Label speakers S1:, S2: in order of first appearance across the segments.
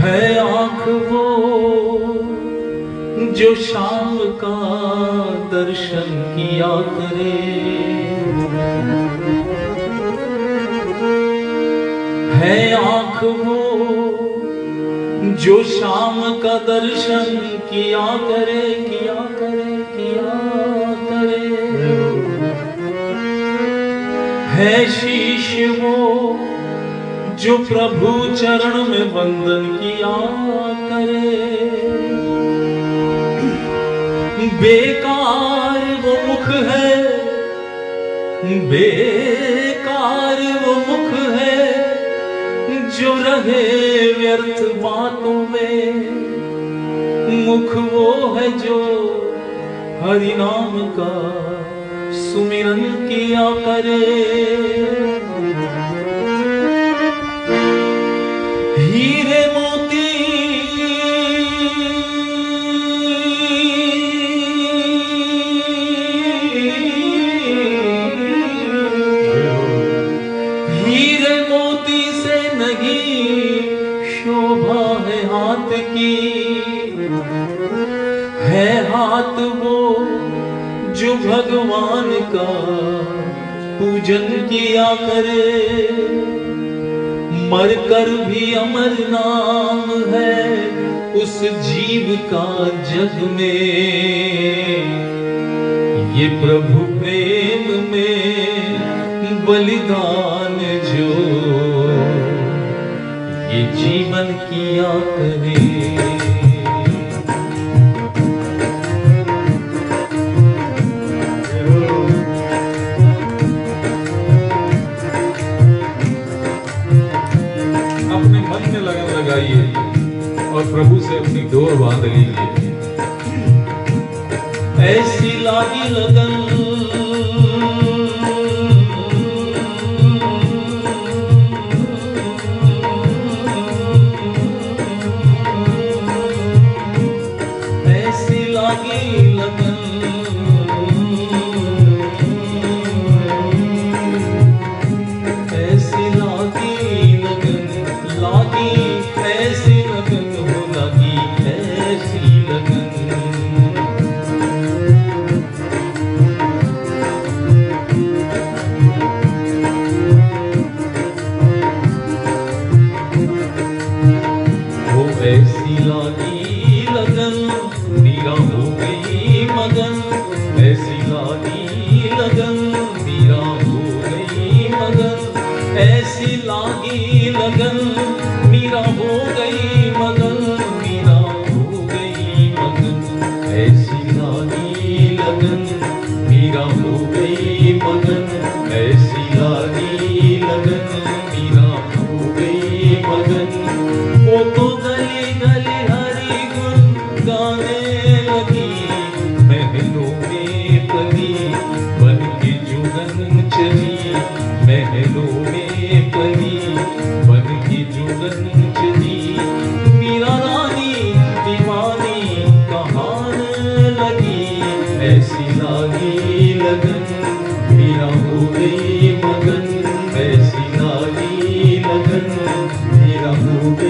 S1: है आँख वो जो शाम का दर्शन किया करे, है आँख वो जो शाम का दर्शन किया करे, किया करे, किया करे। है शीश वो जो प्रभु चरण में वंदन किया करे। बेकार वो मुख है, बेकार वो मुख है जो रहे व्यर्थ बातों में। मुख वो है जो हरि नाम का सुमिरन किया करे। हीरे मोती हीरे मोती से नहीं शोभा है हाथ की, है हाथ वो जो भगवान का पूजन किया करे। मरकर भी अमर नाम है उस जीव का जग में। ये प्रभु प्रेम में बलिदान जो ये जीवन किया करे।
S2: और प्रभु से अपनी डोर बांध लीजिए।
S1: ऐसी लागी लगन ऐसी लागी लगन ऐसी लागी लगन लागी ऐसी लगन हो लागी ऐसी लगन। वो ऐसी लागी लगन मीरा हो गई मगन। ऐसी लागी लगन मीरा हो गई मगन। ऐसी लागी लगन मीरा हो गई मगन। मीरा हो गई मगन। ऐसी लागी लगन मीरा हो गई मगन। ऐसी लागी लगन मीरा हो गई मगन। वो तो गली गली हरि गुण गाने लगी। महलों में पली बन के जुगन चली। महलों में पली बन के जुगन चली। मीरा रानी दीवानी कहाने लगी। ऐसी लागी लगन मीरा हो गई मगन। ऐसी लागी लगन मीरा हो गई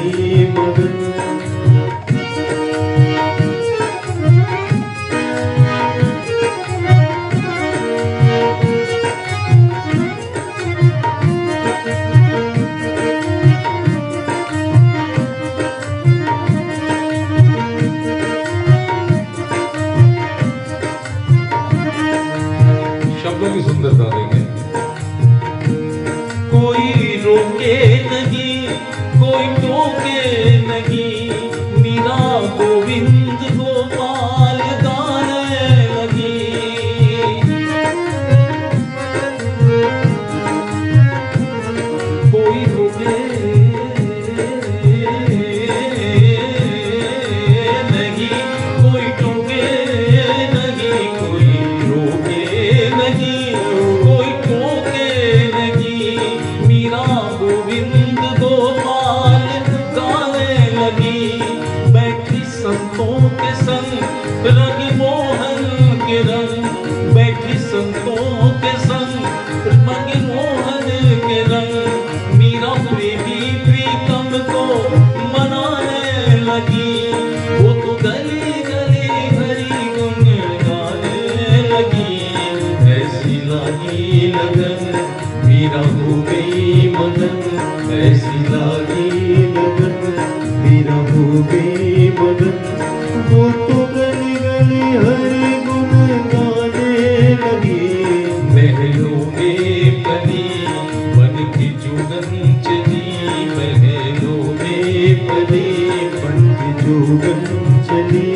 S1: चली बन के जोगन चली,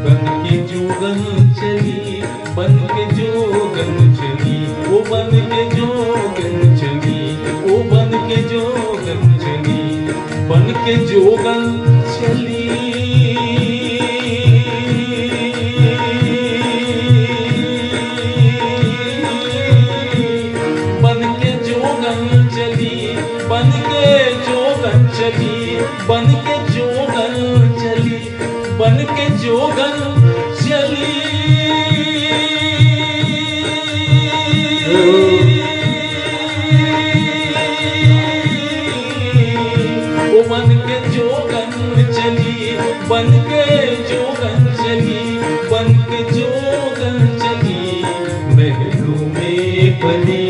S1: बन के जोगन चली, बन के जोगन चली, वो बन के जोगन चली, वो बन के जोगन चली, बन के जोगन चली। बन के जोगन चली, बन के जोगन चली, ओ बन के जोगन चली, बन के जोगन चली, बन के जोगन चली, महलों में पली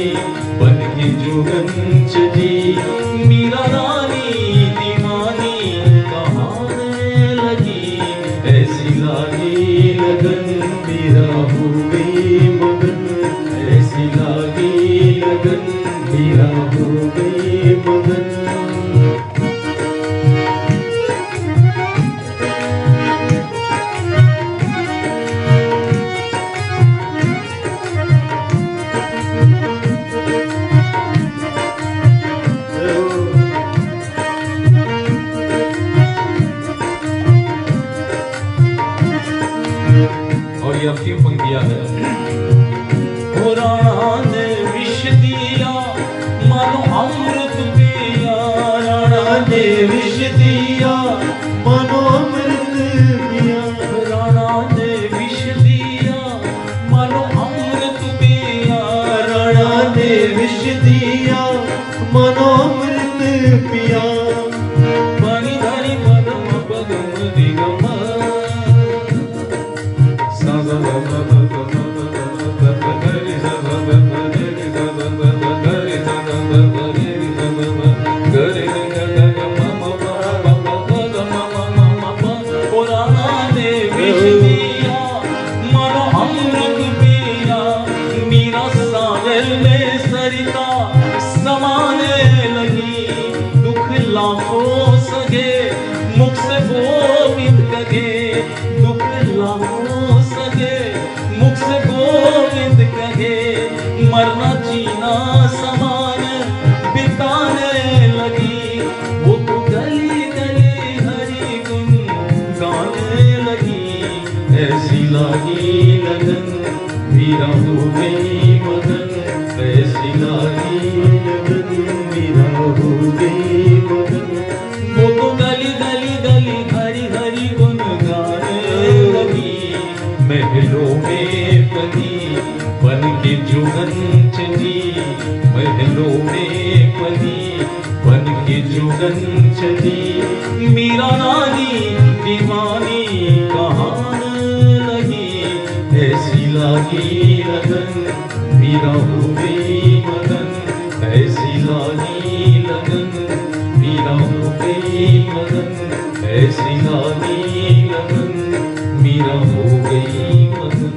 S1: बन के जोगन चली। मीरा रानी दीवानी कहाने लगी, ऐसी लागी लगन मेरा हो गई मगन, ऐसी लागी लगन मेरा हो गई मगन।
S2: अंतिम पंक्तियां है।
S1: राणा ने विष दिया मानो अमृत पिया, राणा ने विष दिया मानो अमृत पिया, राणा ने विष दिया मानो अमृत पिया, राणा ने विष दिया मानो अमृत पिया। बनी धनी पदम पदम दिगम मरना जीना समान बिताने लगी, वो तो गली गली हरी गुन गाने लगी, ऐसी लागी लगन मीरा हो गई मगन, ऐसी लागी लगन मीरा हो गई मगन। वो तो गली गली गली हरी हरी गुन गाने लगी, महलों में पली बन के जोगन चली, महलों में पली बन के जोगन चली। मीरा रानी दीवानी कहाने लगी, ऐसी लागी लगन मीरा हो गई मगन, ऐसी लागी लगन मीरा हो गई मगन, ऐसी लागी लगन मीरा हो गई मगन,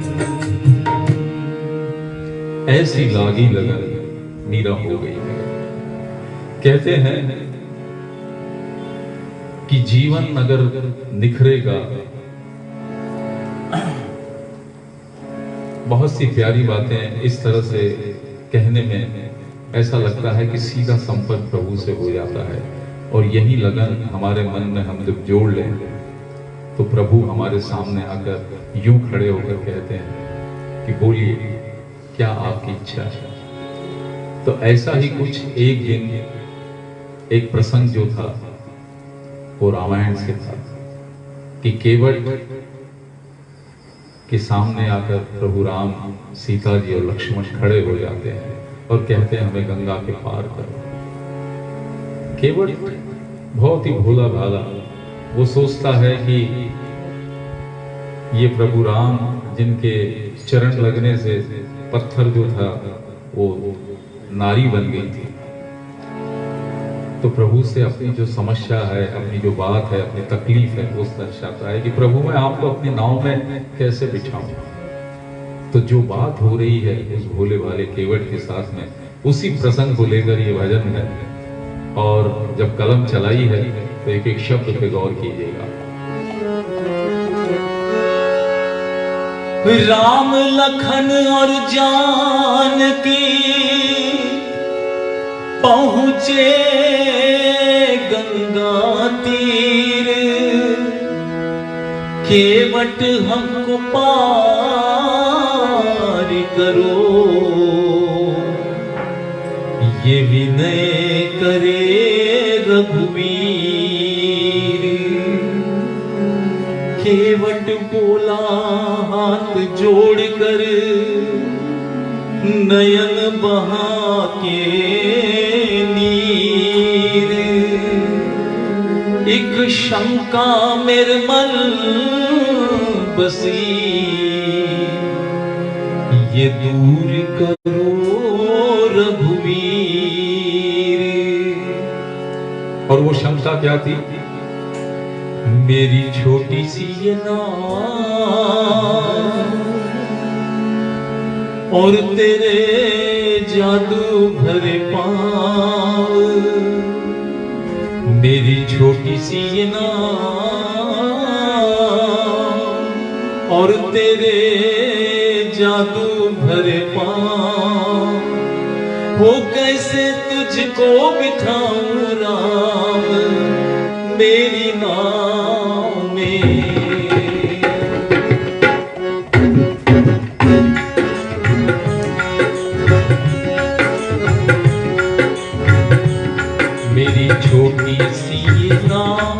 S2: ऐसी लागी लगन मीरा हो गई। कहते हैं कि जीवन अगर निखरेगा, बहुत सी प्यारी बातें इस तरह से कहने में ऐसा लगता है कि सीधा संपर्क प्रभु से हो जाता है, और यही लगन हमारे मन में हम जब जोड़ लें तो प्रभु हमारे सामने आकर यूं खड़े होकर कहते हैं कि बोलिए क्या आपकी इच्छा है। तो ऐसा ही कुछ एक दिन एक प्रसंग जो था वो रामायण से था कि केवट के सामने आकर प्रभु राम, सीता जी और लक्ष्मण खड़े हो जाते हैं और कहते हैं हमें गंगा के पार करो। केवट बहुत ही भोला भाला, वो सोचता है कि ये प्रभु राम जिनके चरण लगने से पत्थर जो था वो नारी बन गई थी, तो प्रभु से अपनी जो समस्या है, अपनी जो बात है, अपनी तकलीफ है वो दर्शाता है कि प्रभु मैं आपको अपनी नाव में कैसे बिठाऊं। तो जो बात हो रही है उस भोले वाले केवट के साथ में, उसी प्रसंग को लेकर ये भजन है। और जब कलम चलाई है तो एक एक शब्द पे गौर कीजिएगा।
S1: राम लखन और जानकी पहुँचे गंगा तीर, केवट हमको पार करो, ये विनय करे रघुवीर। केवट बोला हाथ जोड़कर, नयन बहा के नीर। एक शंका मेरे मन बसी, ये दूर करो रघुवीर।
S2: और वो शंका क्या थी?
S1: मेरी छोटी सी ये नाव और तेरे जादू भरे पाँव। मेरी छोटी सी ये नाव और तेरे जादू भरे पाँव। हो कैसे तुझको बिठाऊं राम मेरी नाव में। मेरी छोटी सी नाव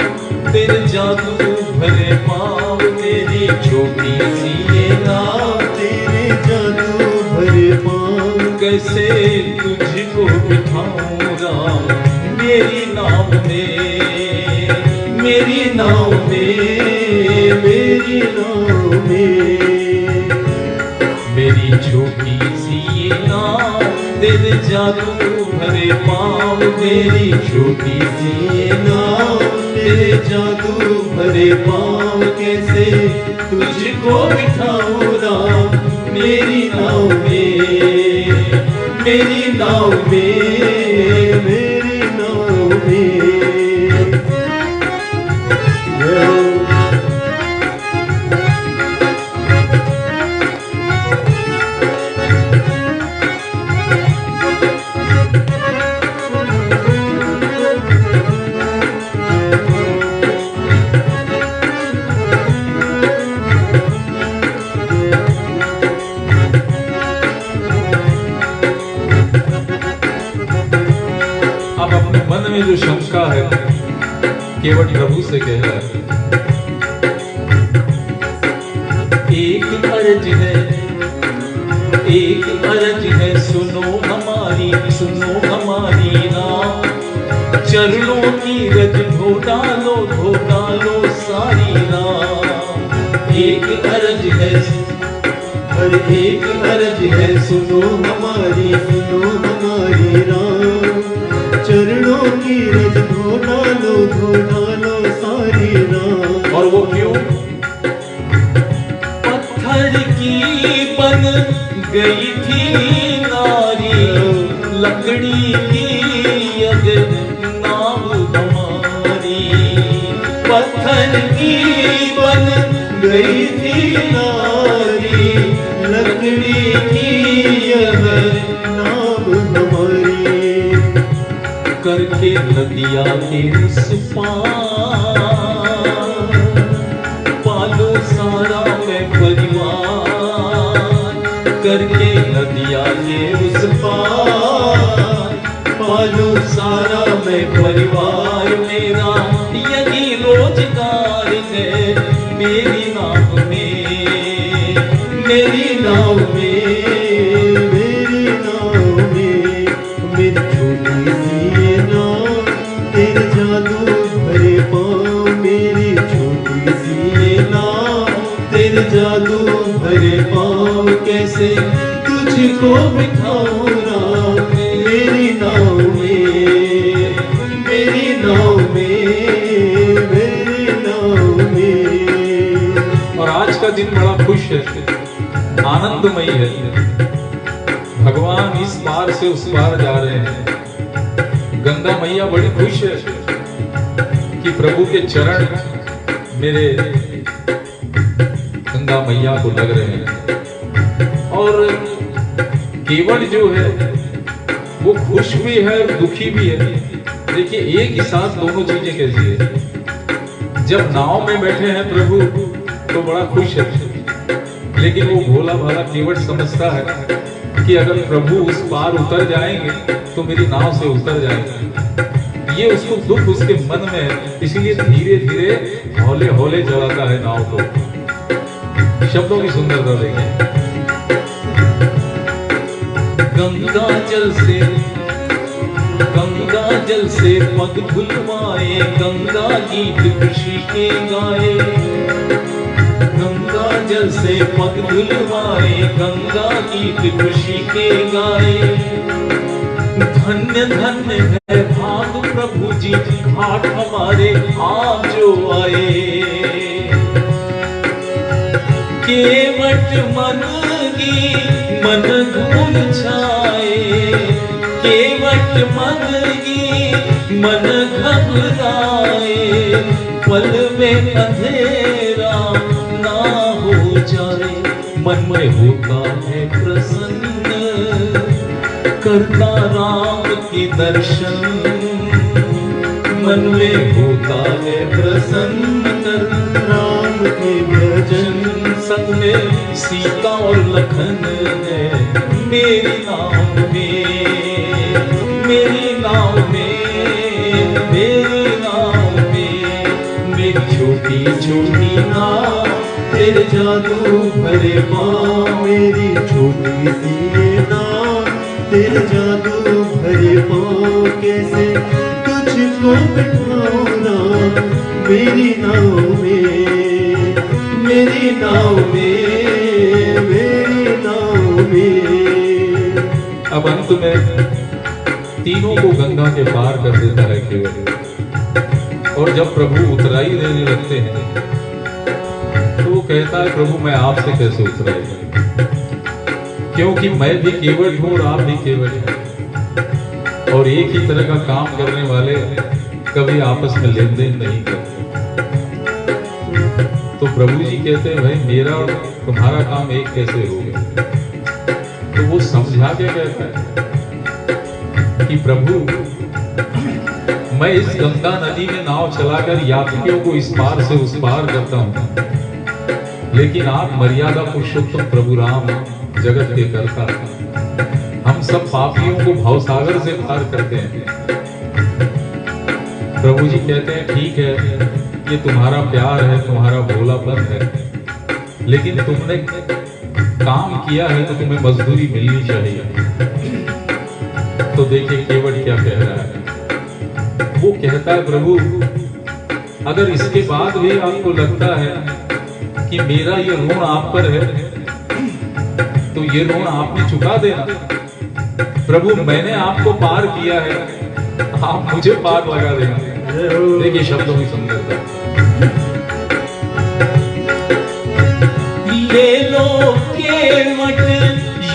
S1: तेरे जादू भरे पाँव। मेरी छोटी सी नाव
S3: तेरे जादू भरे पाँव।
S1: कैसे तुझको बिठाऊं राम मेरी नाव में, मेरी नाव में,
S3: मेरी नाव में।
S1: मेरी छोटी सी नाव तेरे जादू भरे पाँव। मेरी छोटी सी नाव तेरे जादू भरे पाँव। कैसे तुझको बिठाऊं राम मेरी नाव में, मेरी नाव में,
S3: मेरी नाव में।
S2: अब अपने मन में जो शंका है केवट प्रभु से कह रहा है।
S1: एक अर्ज है, एक अर्ज है, सुनो हमारी, सुनो हमारी नाव। चरणों की रज धो डालो, धो डालो सारी नाव। एक अर्ज है,
S3: हर एक अर्ज है, सुनो हमारी, सुनो हमारी राम। चरणों की रज धो डालो सारी राम।
S1: और वो क्यों? पत्थर की बन गई थी नारी, लकड़ी की अगर नाव हमारी। पत्थर की बन गई थी नारी,
S3: लकड़ी की अगर नाव हमारी।
S1: करके नदिया के उस पार, पालो सारा मैं परिवार। करके नदिया के उस पार, पालो सारा मैं परिवार। मेरा यही रोजगार है मेरी नाव में, मेरी नाव में,
S3: मेरी नाव में। मेरी छोटी सी नाव तेरे जादू भरे पाँव। मेरी छोटी सी नाव
S1: तेरे जादू भरे पाँव। कैसे तुझको बिठाऊं राम मेरी नाव में, मेरी नाव में,
S3: मेरी नाव में।
S2: और आज का दिन बड़ा खुश है, आनंदमयी है। भगवान इस पार से उस पार जा रहे हैं। गंगा मैया बड़ी खुश है कि प्रभु के चरण मेरे गंगा मैया को लग रहे हैं। और केवट जो है वो खुश भी है दुखी भी है। देखिए एक ही साथ दोनों चीजें कैसी है। जब नाव में बैठे हैं प्रभु तो बड़ा खुश है, लेकिन वो भोला भाला केवट समझता है कि अगर प्रभु उस पार उतर जाएंगे तो मेरी नाव से उतर जाएंगे। ये उसको दुख उसके मन में है, इसलिए धीरे धीरे हौले हौले चलाता है नाव को। शब्दों की सुंदरता देखें।
S1: गंगा जल से पग धुलवाए, गंगा गीत खुशी के गाए। गंगा जल से पग धुलवाए, गंगा गीत खुशी के गाए। धन्य धन्य है भाग प्रभु जी, घाट हमारे आप जो आए। केवट मन की मन धूल छाए, केवट मन की मन घबराए। पल में अंधेरा ना हो जाए, मन में होता है प्रसन्न, करता राम के दर्शन। मन में होता है प्रसन्न, करता राम के भजन। संग में सीता और लखन है, मेरी नाव में, मेरी नाव में, मेरी नाव में। मेरी छोटी छोटी नाव तेरे जादू भरे पाँव।
S3: मेरी छोटी सी नाव तेरे जादू भरे पाँव। कैसे तुझको बिठाऊं ना मेरी नाव में, मेरी नाव में, मेरी नाव में।
S2: अब अंत में तीनों को गंगा के पार कर देता है केवट। और जब प्रभु उतराई देने लगते हैं तो वो कहता है प्रभु मैं आपसे कैसे उतराई, क्योंकि मैं भी केवट हूं और आप भी केवट हैं, और एक ही तरह का काम करने वाले कभी आपस में लेन देन नहीं करते। तो प्रभु जी कहते हैं भाई मेरा और तुम्हारा काम एक कैसे हो गया। तो वो समझा के कहता है कि प्रभु मैं इस गंगा नदी में नाव चलाकर यात्रियों को इस पार से उस पार करता हूं, लेकिन आप मर्यादा पुरुषोत्तम प्रभु राम जगत के कर्ता, हम सब पापियों को भवसागर से पार करते हैं। प्रभु जी कहते हैं ठीक है ये तुम्हारा प्यार है, तुम्हारा भोलापन है, लेकिन तुमने काम किया है तो तुम्हें मजदूरी मिलनी चाहिए। तो देखिए केवट क्या कह रहा है। वो कहता है प्रभु अगर इसके बाद भी आपको लगता है कि मेरा ये ऋण आप पर है तो ये ऋण आपने चुका देना। प्रभु मैंने आपको पार किया है, आप मुझे पार लगा देना। देखिए शब्दों की सुंदरता।
S1: ले लो केवट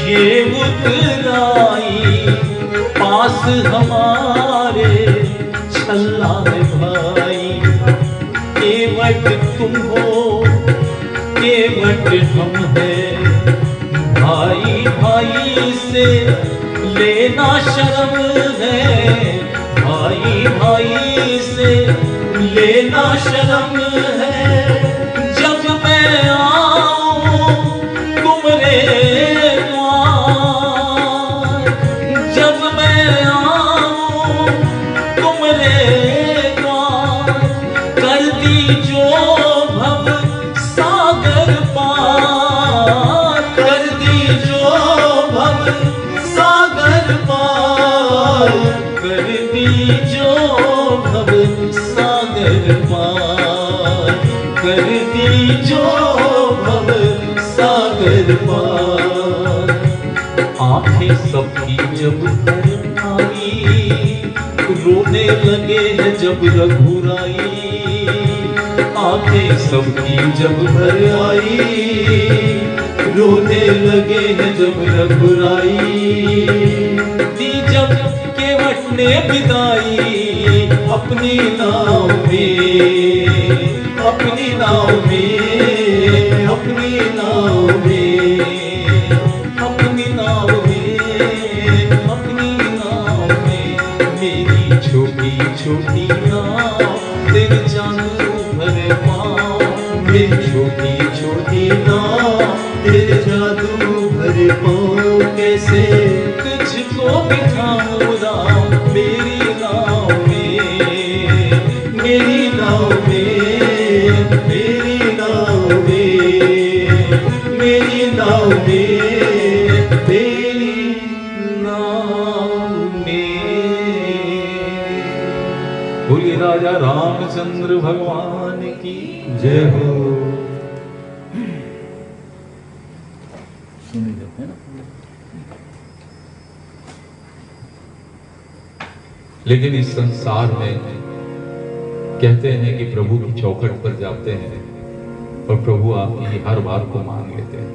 S1: ये उतराई, पास हमारे छल्ला है भाई। केवट तुम हो, केवट हम हैं, भाई भाई से लेना शर्म है। भाई भाई से लेना शर्म है। जब मैं आऊं तुम्हारे द्वार, जब मैं आऊं तुम्हारे द्वार, कर दी जो भव सागर पार, कर दी जो भव सागर पार, कर दी जो भव सागर पार, कर दी जो भव सागर पार। आंखें सबकी जब भर आई, रोने लगे हैं जब रघुराई। आंखें सबकी जब भर आई, रोने लगे हैं जब रघुराई। दी जब केवट ने बिताई अपनी नाव में, अपनी नाव में, अपनी नाव में, अपनी नाव में, अपनी नाव में। मेरी छोटी छोटी नाव तेरे जादू भरे पाँव,
S3: मेरी छोटी छोटी नाव तेरे जादू भरे पाँव,
S1: कैसे तुझको बिठाऊं राम मेरी नाव में,
S3: मेरी नाव में, मेरी नाव में, मेरी नाव में,
S1: तेरी नाव में। बोलिए राजा रामचंद्र भगवान की
S3: जय हो।
S1: सुनी जाते हैं ना।
S2: लेकिन इस संसार में कहते हैं कि प्रभु की चौखट पर जाते हैं और प्रभु आपकी हर बात को मान लेते हैं,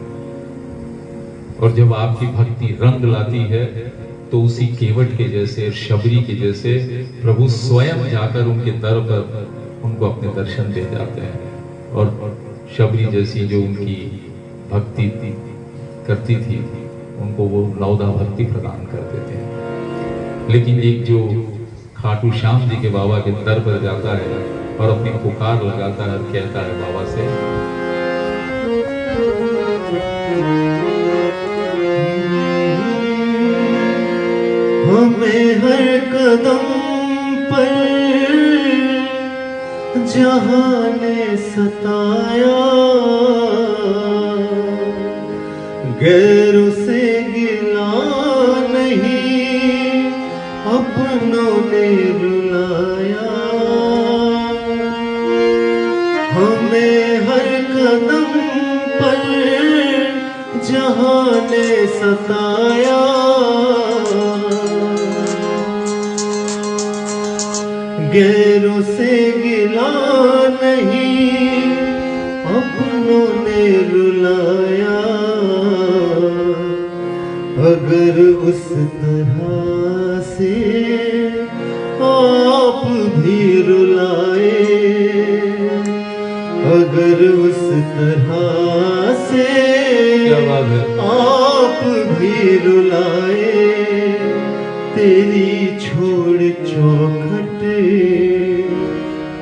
S2: और जब आपकी भक्ति रंग लाती है तो उसी केवट के जैसे, शबरी के जैसे प्रभु स्वयं जाकर उनके दर पर उनको अपने दर्शन दे जाते हैं, और शबरी जैसी जो उनकी भक्ति करती थी उनको वो नवदा भक्ति प्रदान कर देते हैं। लेकिन एक जो खाटू श्याम जी के बाबा के दर पर जाता है और अपनी पुकार लगाता है और कहता है बाबा से,
S3: हमें हर कदम पर जहां ने सताया, गैरों से गिला नहीं अपनों ने रुलाया। हमें हर कदम पर जहां ने सताया, गैरों से गिला नहीं अपनों ने रुलाया। अगर उस तरह से आप भी रुलाए, अगर उस तरह से
S2: क्या बात है,
S3: आप भी रुलाए, तेरी छोड़ चौखट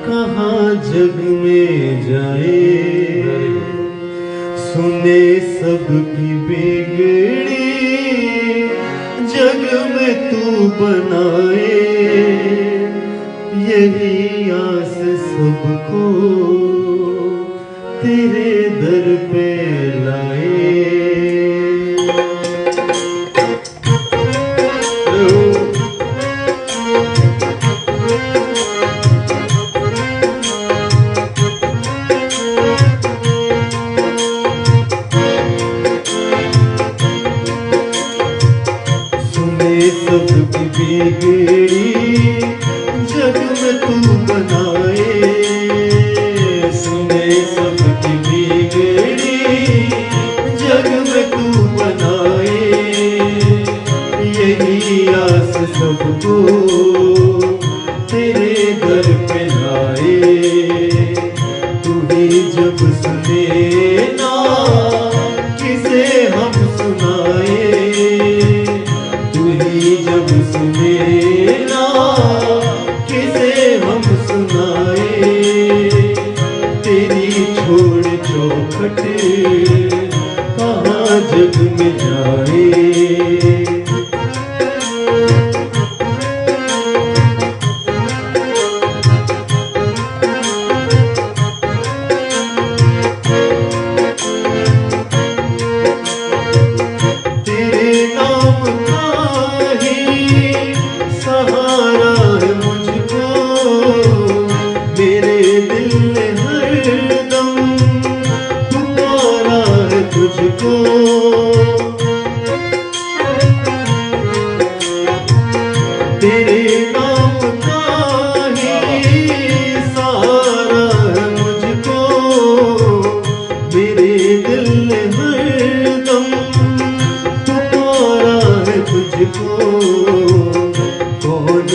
S3: कहाँ जग में जाए। सुने सबकी बिगड़ी जग में तू बनाए, यही आस सबको तेरे दर पे लाए। सबकी बिगड़ी जग में तू बनाए, सुने सबकी बिगड़ी जग में तू बनाए, यही आस सबको तेरे घर पे लाए। तू ही जब सुने ना किसे हम सुनाए, जब सुने ना किसे हम सुनाए, तेरी छोड़ चौखट कहाँ जग में जाए। तेरे नाम का ही सहारा है मुझको, मेरे दिल ने हरदम पुकारा है तुझको। कौन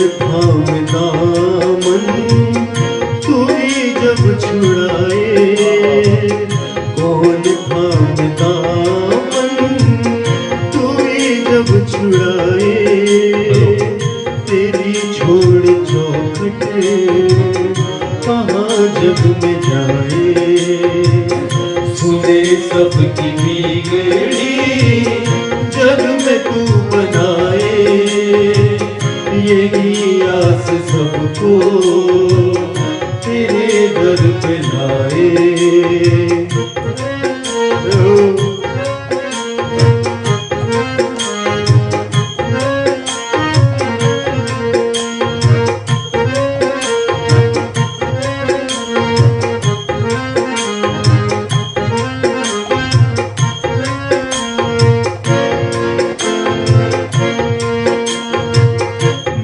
S3: छुड़ाए, कौन थामता मन तू ही जब छुड़ाए, तेरी छोड़ चौखट कहाँ जग में जाए।
S1: सुने सबकी बिगड़ी
S3: जग में तू बनाए, यही आस सबको तेरे दर पे लाए।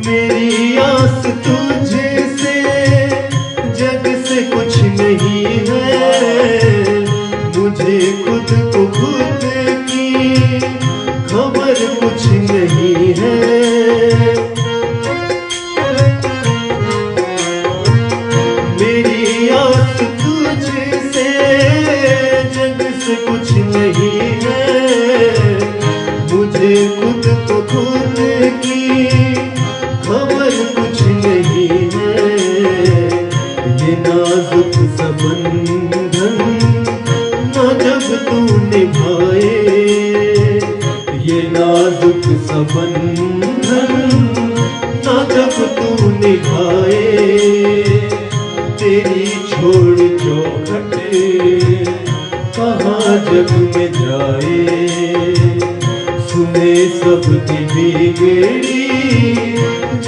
S3: मेरी आस तुझे से जग से कुछ नहीं है, मुझे खुद को खुद की खबर कुछ नहीं है। मेरी आस तुझे से जग से कुछ नहीं है, मुझे खुद को खुद की खबर कुछ नहीं है। ये नाजुक सा बंधन न जब तू निभाए, ये नाजुक सा बंधन न जब तू निभाए, तेरी छोड़ चौखट कहाँ जग में जाए। सुने सबकी बिगड़ी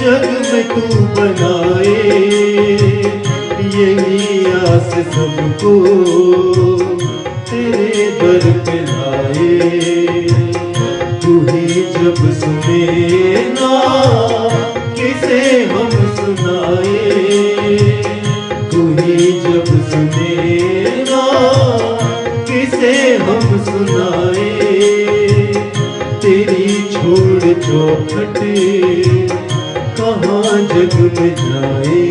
S3: जग में तू बनाए, यही आस सबको तेरे दर पे लाए। तू ही जब सुने ना किसे हम सुनाए, तू ही जब सुने ना किसे हम सुनाए, तेरी छोड़ चौखट कहाँ जग में जाए।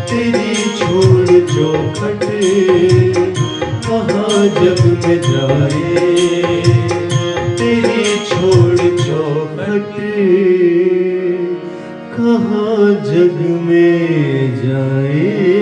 S3: तेरी छोड़ चौखट कहाँ जग में जाए, तेरी छोड़ चौखट कहाँ जग में जाए।